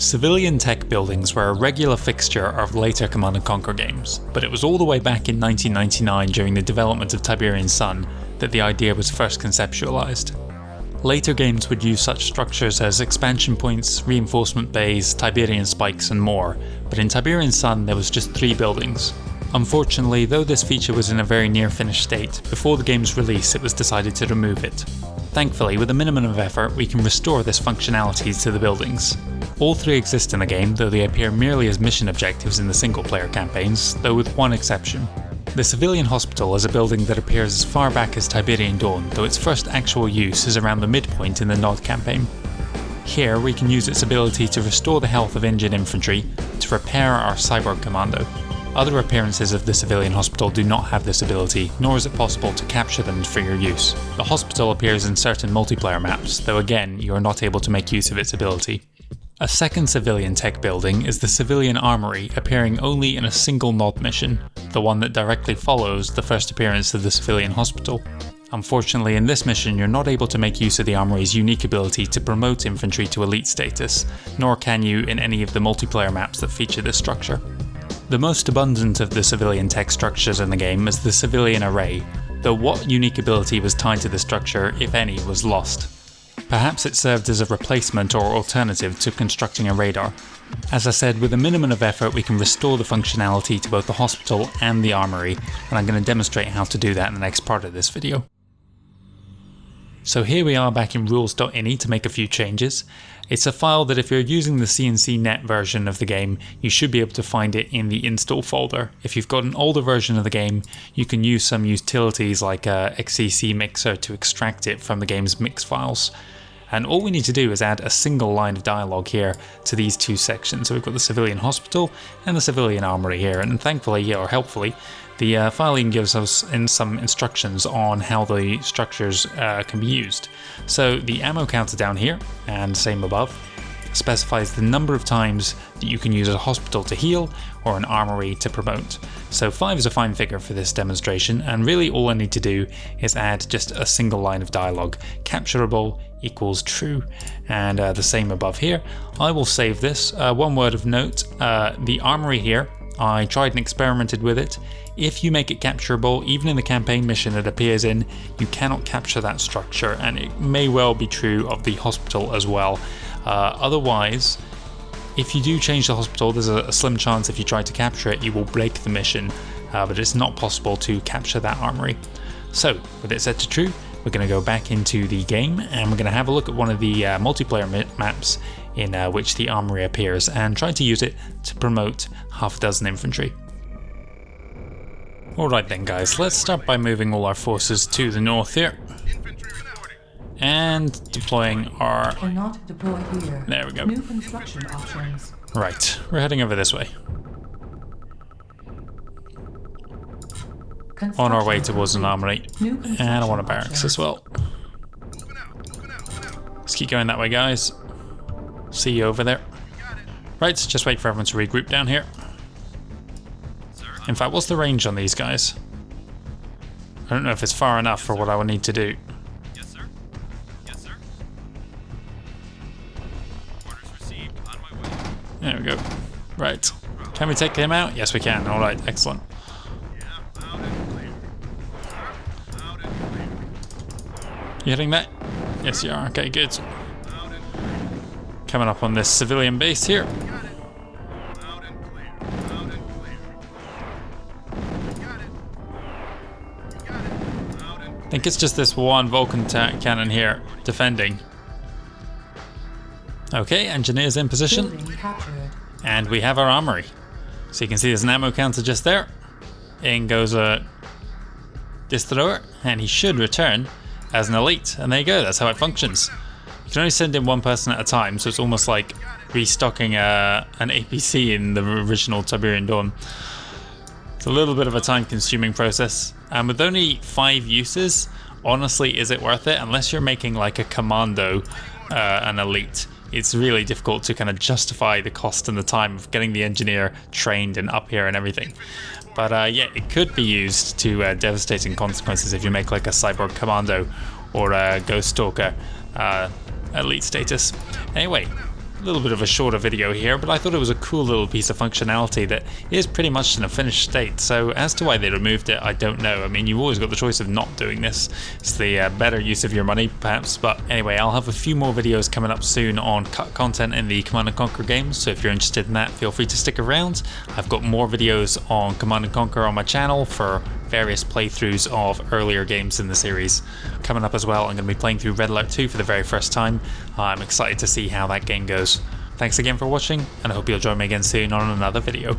Civilian tech buildings were a regular fixture of later Command & Conquer games, but it was all the way back in 1999 during the development of Tiberian Sun that the idea was first conceptualized. Later games would use such structures as expansion points, reinforcement bays, Tiberian spikes and more, but in Tiberian Sun there was just 3 buildings. Unfortunately, though this feature was in a very near finished state, before the game's release it was decided to remove it. Thankfully, with a minimum of effort, we can restore this functionality to the buildings. All 3 exist in the game, though they appear merely as mission objectives in the single player campaigns, though with one exception. The Civilian Hospital is a building that appears as far back as Tiberian Dawn, though its first actual use is around the midpoint in the Nod campaign. Here we can use its ability to restore the health of injured infantry, to repair our cyborg commando. Other appearances of the Civilian Hospital do not have this ability, nor is it possible to capture them for your use. The hospital appears in certain multiplayer maps, though again you are not able to make use of its ability. A second civilian tech building is the Civilian Armory, appearing only in a single Nod mission, the one that directly follows the first appearance of the Civilian Hospital. Unfortunately, in this mission you're not able to make use of the Armory's unique ability to promote infantry to elite status, nor can you in any of the multiplayer maps that feature this structure. The most abundant of the civilian tech structures in the game is the Civilian Array, though what unique ability was tied to the structure, if any, was lost. Perhaps it served as a replacement or alternative to constructing a radar. As I said, with a minimum of effort we can restore the functionality to both the hospital and the armory, and I'm going to demonstrate how to do that in the next part of this video. So here we are back in rules.ini to make a few changes. It's a file that if you're using the CNCnet version of the game, you should be able to find it in the install folder. If you've got an older version of the game, you can use some utilities like XCC Mixer to extract it from the game's mix files. And all we need to do is add a single line of dialogue here to these 2 sections. So we've got the Civilian Hospital and the Civilian Armory here, and thankfully, or helpfully, the file even gives us some instructions on how the structures can be used. So the ammo counter down here, and same above, specifies the number of times that you can use a hospital to heal or an armory to promote. So 5 is a fine figure for this demonstration, and really all I need to do is add just a single line of dialogue. Capturable equals true, and the same above here. I will save this. One word of note, the armory here, I tried and experimented with it. If you make it capturable, even in the campaign mission it appears in, you cannot capture that structure, and it may well be true of the hospital as well. Otherwise, if you do change the hospital, there's a slim chance if you try to capture it you will break the mission, but it's not possible to capture that armory. So with it set to true, we're going to go back into the game and we're going to have a look at one of the multiplayer maps in which the armory appears and try to use it to promote half a dozen infantry. Alright then guys, let's start by moving all our forces to the north here and deploying our... Cannot deploy here. There we go. New construction options. Right, we're heading over this way. On our way towards an armory, and I want a barracks as well. Let's keep going that way guys. See you over there. Right, just wait for everyone to regroup down here. In fact, what's the range on these guys? I don't know if it's far enough for what I would need to do. Yes, sir. Yes, sir. Orders received. On my way. There we go. Right. Can we take him out? Yes, we can. All right. Excellent. Yeah, loud and clear. Loud and clear. You hitting that? Yes, you are. Okay, good. Loud and clear. Coming up on this civilian base here. Got it. Loud and clear. Loud and clear. Got it. Got it. Loud and I think it's just this one Vulcan cannon here defending. Okay, engineers in position. Building captured. And we have our armory. So you can see there's an ammo counter just there. In goes this thrower, and he should return as an elite. And there you go, that's how it functions. You can only send in one person at a time, so it's almost like restocking an APC in the original Tiberian Dawn. It's a little bit of a time-consuming process, and with only 5 uses, honestly, is it worth it? Unless you're making like a commando, an elite, it's really difficult to kind of justify the cost and the time of getting the engineer trained and up here and everything. But yeah, it could be used to devastating consequences if you make like a cyborg commando or a ghost stalker elite status. Anyway, A little bit of a shorter video here, but I thought it was a cool little piece of functionality that is pretty much in a finished state. So as to why they removed it, I don't know. I mean, you've always got the choice of not doing this. It's the better use of your money, perhaps. But anyway, I'll have a few more videos coming up soon on cut content in the Command & Conquer games, so if you're interested in that, feel free to stick around. I've got more videos on Command & Conquer on my channel for various playthroughs of earlier games in the series. Coming up as well, I'm going to be playing through Red Alert 2 for the very first time. I'm excited to see how that game goes. Thanks again for watching, and I hope you'll join me again soon on another video.